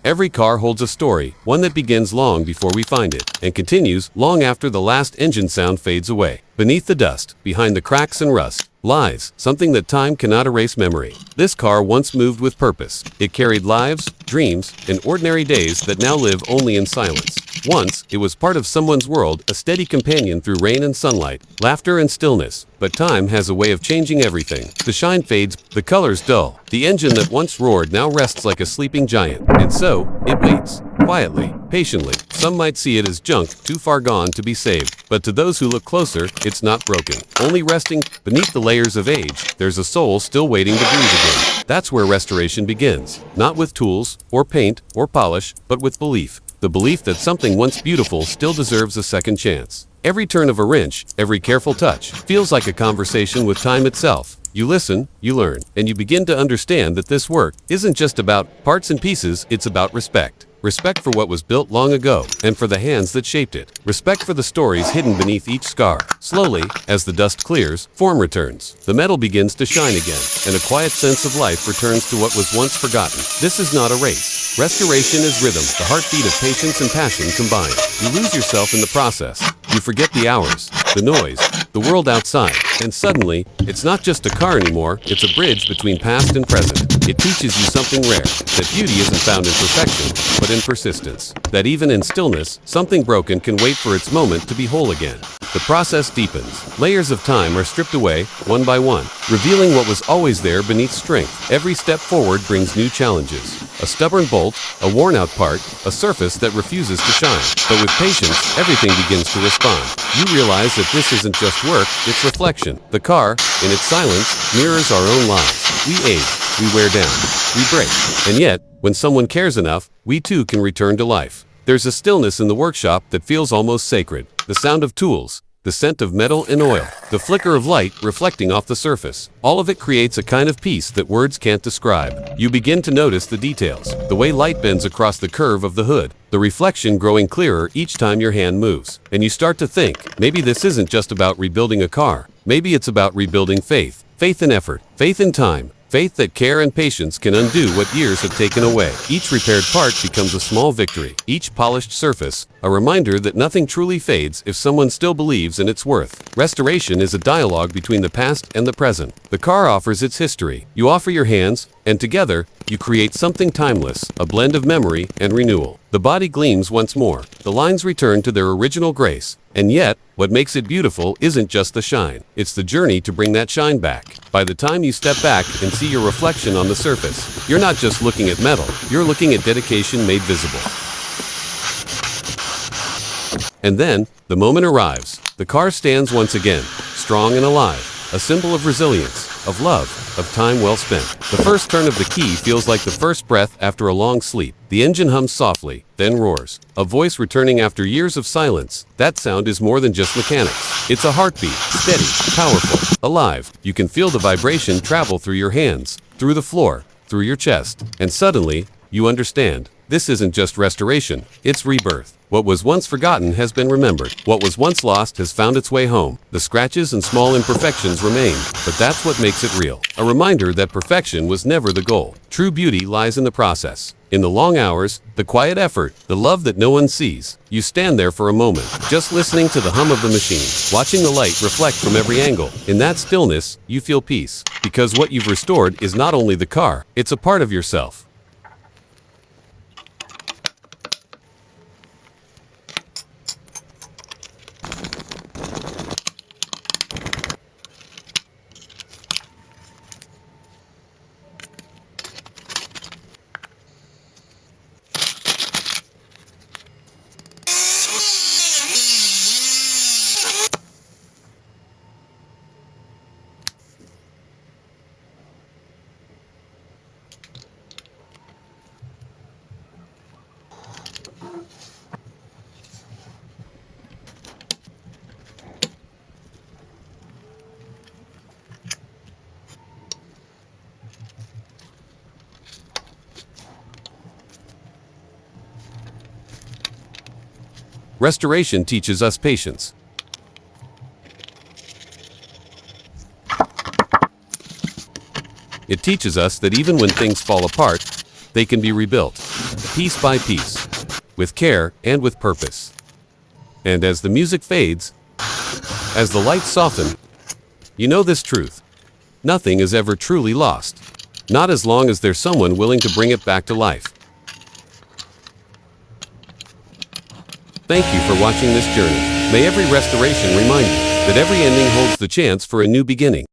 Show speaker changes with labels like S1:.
S1: Every car holds a story, one that begins long before we find it, and continues long after the last engine sound fades away. Beneath the dust, behind the cracks and rust, lies something that time cannot erase memory. This car once moved with purpose. It carried lives, dreams, and ordinary days that now live only in silence. Once, it was part of someone's world, a steady companion through rain and sunlight, laughter and stillness. But time has a way of changing everything. The shine fades, the colors dull. The engine that once roared now rests like a sleeping giant. And so, it waits. Quietly, patiently. Some might see it as junk, too far gone to be saved. But to those who look closer, it's not broken. Only resting beneath the layers of age, there's a soul still waiting to breathe again. That's where restoration begins. Not with tools, or paint, or polish, but with belief. The belief that something once beautiful still deserves a second chance. Every turn of a wrench, every careful touch, feels like a conversation with time itself. You listen, you learn, and you begin to understand that this work isn't just about parts and pieces, it's about respect. Respect for what was built long ago, and for the hands that shaped it. Respect for the stories hidden beneath each scar. Slowly, as the dust clears, form returns. The metal begins to shine again, and a quiet sense of life returns to what was once forgotten. This is not a race. Restoration is rhythm, the heartbeat of patience and passion combined. You lose yourself in the process. You forget the hours, the noise, the world outside, and suddenly, it's not just a car anymore, it's a bridge between past and present. It teaches you something rare, that beauty isn't found in perfection, but in persistence. That even in stillness, something broken can wait for its moment to be whole again. The process deepens. Layers of time are stripped away, one by one, revealing what was always there beneath strength. Every step forward brings new challenges. A stubborn bolt, a worn-out part, a surface that refuses to shine. But with patience, everything begins to respond. You realize that this isn't just work, it's reflection. The car, in its silence, mirrors our own lives. We age, we wear down, we break. And yet, when someone cares enough, we too can return to life. There's a stillness in the workshop that feels almost sacred. The sound of tools, the scent of metal and oil, the flicker of light reflecting off the surface. All of it creates a kind of peace that words can't describe. You begin to notice the details, the way light bends across the curve of the hood, the reflection growing clearer each time your hand moves. And you start to think, maybe this isn't just about rebuilding a car. Maybe it's about rebuilding faith. Faith in effort, faith in time. Faith that care and patience can undo what years have taken away. Each repaired part becomes a small victory. Each polished surface, a reminder that nothing truly fades if someone still believes in its worth. Restoration is a dialogue between the past and the present. The car offers its history. You offer your hands, and together, you create something timeless, a blend of memory and renewal. The body gleams once more. The lines return to their original grace. And yet, what makes it beautiful isn't just the shine. It's the journey to bring that shine back. By the time you step back and see your reflection on the surface, you're not just looking at metal, you're looking at dedication made visible. And then, the moment arrives. The car stands once again, strong and alive, a symbol of resilience, of love, of time well spent. The first turn of the key feels like the first breath after a long sleep. The engine hums softly, then roars. A voice returning after years of silence. That sound is more than just mechanics. It's a heartbeat, steady, powerful, alive. You can feel the vibration travel through your hands, through the floor, through your chest. And suddenly, you understand. This isn't just restoration, it's rebirth. What was once forgotten has been remembered. What was once lost has found its way home. The scratches and small imperfections remain, but that's what makes it real. A reminder that perfection was never the goal. True beauty lies in the process. In the long hours, the quiet effort, the love that no one sees. You stand there for a moment, just listening to the hum of the machine, watching the light reflect from every angle. In that stillness, you feel peace. Because what you've restored is not only the car, it's a part of yourself. Restoration teaches us patience. It teaches us that even when things fall apart, they can be rebuilt. piece by piece, with care and with purpose. And as the music fades, as the lights soften, you know this truth. Nothing is ever truly lost. Not as long as there's someone willing to bring it back to life. Thank you for watching this journey. May every restoration remind you that every ending holds the chance for a new beginning.